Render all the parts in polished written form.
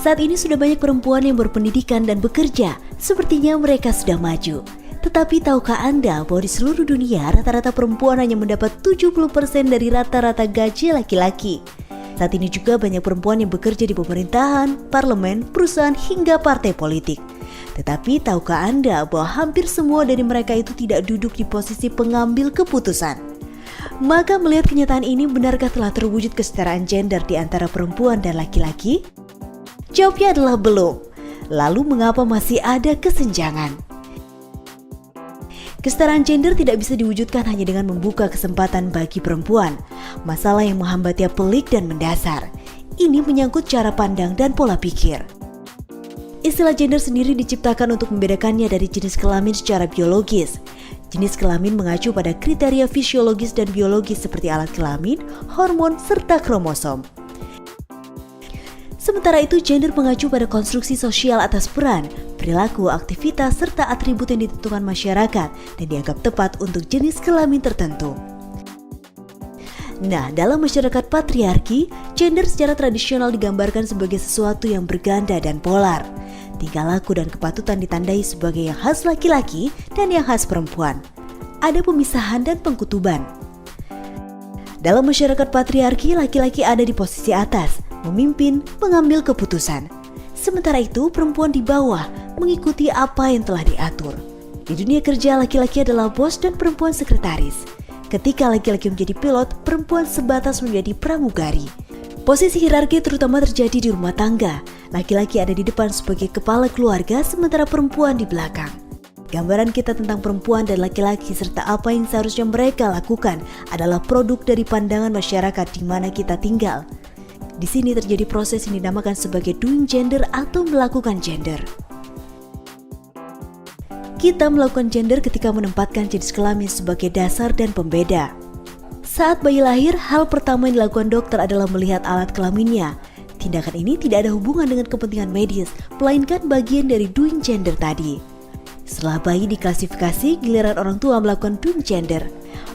Saat ini sudah banyak perempuan yang berpendidikan dan bekerja, sepertinya mereka sudah maju. Tetapi tahukah Anda bahwa di seluruh dunia rata-rata perempuan hanya mendapat 70% dari rata-rata gaji laki-laki? Saat ini juga banyak perempuan yang bekerja di pemerintahan, parlemen, perusahaan hingga partai politik. Tetapi tahukah Anda bahwa hampir semua dari mereka itu tidak duduk di posisi pengambil keputusan? Maka melihat kenyataan ini, benarkah telah terwujud kesetaraan gender di antara perempuan dan laki-laki? Jawabnya adalah belum. Lalu mengapa masih ada kesenjangan? Kesetaraan gender tidak bisa diwujudkan hanya dengan membuka kesempatan bagi perempuan. Masalah yang menghambatnya pelik dan mendasar. Ini menyangkut cara pandang dan pola pikir. Istilah gender sendiri diciptakan untuk membedakannya dari jenis kelamin secara biologis. Jenis kelamin mengacu pada kriteria fisiologis dan biologis seperti alat kelamin, hormon, serta kromosom. Sementara itu, gender mengacu pada konstruksi sosial atas peran, perilaku, aktivitas, serta atribut yang ditentukan masyarakat dan dianggap tepat untuk jenis kelamin tertentu. Nah, dalam masyarakat patriarki, gender secara tradisional digambarkan sebagai sesuatu yang berganda dan polar. Tingkah laku dan kepatutan ditandai sebagai yang khas laki-laki dan yang khas perempuan. Ada pemisahan dan pengkutuban. Dalam masyarakat patriarki, laki-laki ada di posisi atas, memimpin, mengambil keputusan. Sementara itu, perempuan di bawah mengikuti apa yang telah diatur. Di dunia kerja, laki-laki adalah bos dan perempuan sekretaris. Ketika laki-laki menjadi pilot, perempuan sebatas menjadi pramugari. Posisi hierarki terutama terjadi di rumah tangga. Laki-laki ada di depan sebagai kepala keluarga, sementara perempuan di belakang. Gambaran kita tentang perempuan dan laki-laki serta apa yang seharusnya mereka lakukan adalah produk dari pandangan masyarakat di mana kita tinggal. Di sini terjadi proses yang dinamakan sebagai doing gender atau melakukan gender. Kita melakukan gender ketika menempatkan jenis kelamin sebagai dasar dan pembeda. Saat bayi lahir, hal pertama yang dilakukan dokter adalah melihat alat kelaminnya. Tindakan ini tidak ada hubungan dengan kepentingan medis, melainkan bagian dari doing gender tadi. Setelah bayi diklasifikasi, giliran orang tua melakukan doing gender.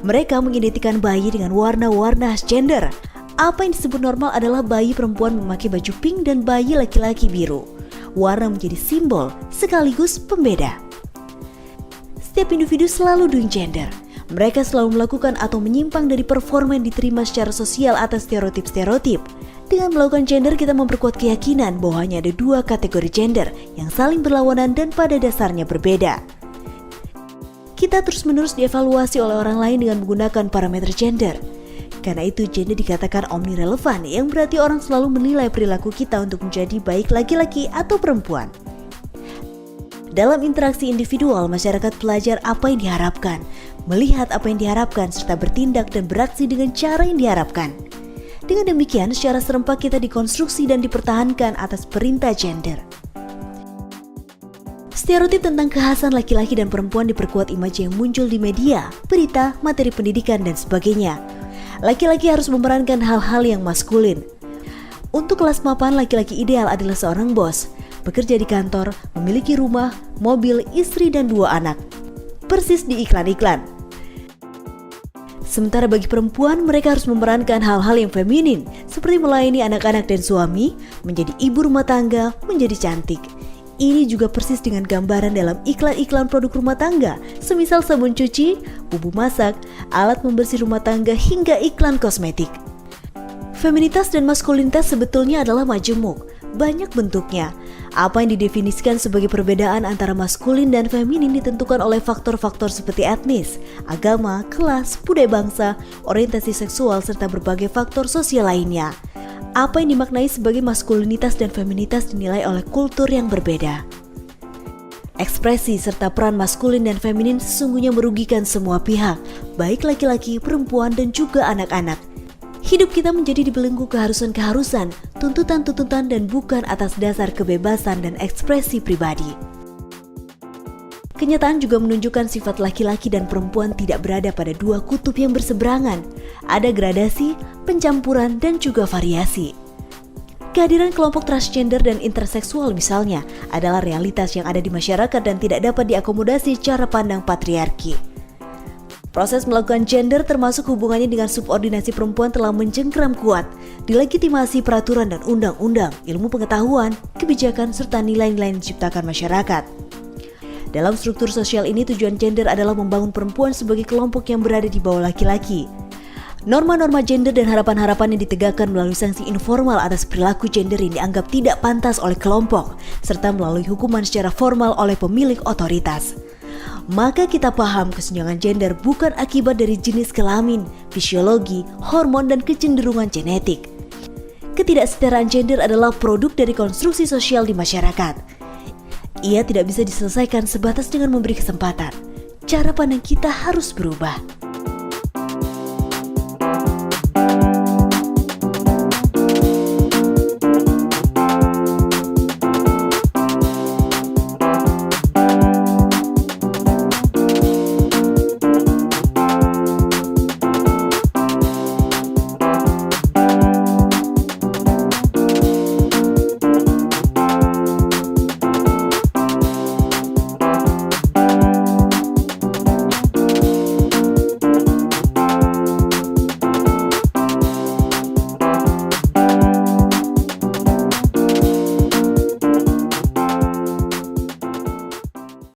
Mereka mengidentikan bayi dengan warna-warna khas gender. Apa yang disebut normal adalah bayi perempuan memakai baju pink dan bayi laki-laki biru. Warna menjadi simbol sekaligus pembeda. Setiap individu selalu doing gender. Mereka selalu melakukan atau menyimpang dari performa yang diterima secara sosial atas stereotip-stereotip. Dengan melakukan gender, kita memperkuat keyakinan bahwa hanya ada dua kategori gender yang saling berlawanan dan pada dasarnya berbeda. Kita terus-menerus dievaluasi oleh orang lain dengan menggunakan parameter gender. Karena itu, gender dikatakan omnirelevan, yang berarti orang selalu menilai perilaku kita untuk menjadi baik laki-laki atau perempuan. Dalam interaksi individual, masyarakat belajar apa yang diharapkan, melihat apa yang diharapkan, serta bertindak dan beraksi dengan cara yang diharapkan. Dengan demikian, secara serempak kita dikonstruksi dan dipertahankan atas perintah gender. Stereotip tentang kekhasan laki-laki dan perempuan diperkuat image yang muncul di media, berita, materi pendidikan, dan sebagainya. Laki-laki harus memerankan hal-hal yang maskulin. Untuk kelas mapan, laki-laki ideal adalah seorang bos, bekerja di kantor, memiliki rumah, mobil, istri, dan 2 anak. Persis di iklan-iklan. Sementara bagi perempuan, mereka harus memerankan hal-hal yang feminin, seperti melayani anak-anak dan suami, menjadi ibu rumah tangga, menjadi cantik. Ini juga persis dengan gambaran dalam iklan-iklan produk rumah tangga, semisal sabun cuci, bumbu masak, alat membersih rumah tangga, hingga iklan kosmetik. Feminitas dan maskulinitas sebetulnya adalah majemuk, banyak bentuknya. Apa yang didefinisikan sebagai perbedaan antara maskulin dan feminin ditentukan oleh faktor-faktor seperti etnis, agama, kelas, budaya bangsa, orientasi seksual, serta berbagai faktor sosial lainnya. Apa yang dimaknai sebagai maskulinitas dan feminitas dinilai oleh kultur yang berbeda. Ekspresi serta peran maskulin dan feminin sesungguhnya merugikan semua pihak, baik laki-laki, perempuan, dan juga anak-anak. Hidup kita menjadi dibelenggu keharusan-keharusan, tuntutan-tuntutan, dan bukan atas dasar kebebasan dan ekspresi pribadi. Kenyataan juga menunjukkan sifat laki-laki dan perempuan tidak berada pada dua kutub yang berseberangan. Ada gradasi, pencampuran, dan juga variasi. Kehadiran kelompok transgender dan interseksual misalnya adalah realitas yang ada di masyarakat dan tidak dapat diakomodasi cara pandang patriarki. Proses melakukan gender termasuk hubungannya dengan subordinasi perempuan telah mencengkram kuat, dilegitimasi peraturan dan undang-undang, ilmu pengetahuan, kebijakan, serta nilai-nilai yang diciptakan masyarakat. Dalam struktur sosial ini tujuan gender adalah membangun perempuan sebagai kelompok yang berada di bawah laki-laki. Norma-norma gender dan harapan-harapan yang ditegakkan melalui sanksi informal atas perilaku gender yang dianggap tidak pantas oleh kelompok, serta melalui hukuman secara formal oleh pemilik otoritas. Maka kita paham kesenjangan gender bukan akibat dari jenis kelamin, fisiologi, hormon, dan kecenderungan genetik. Ketidaksetaraan gender adalah produk dari konstruksi sosial di masyarakat. Ia tidak bisa diselesaikan sebatas dengan memberi kesempatan. Cara pandang kita harus berubah.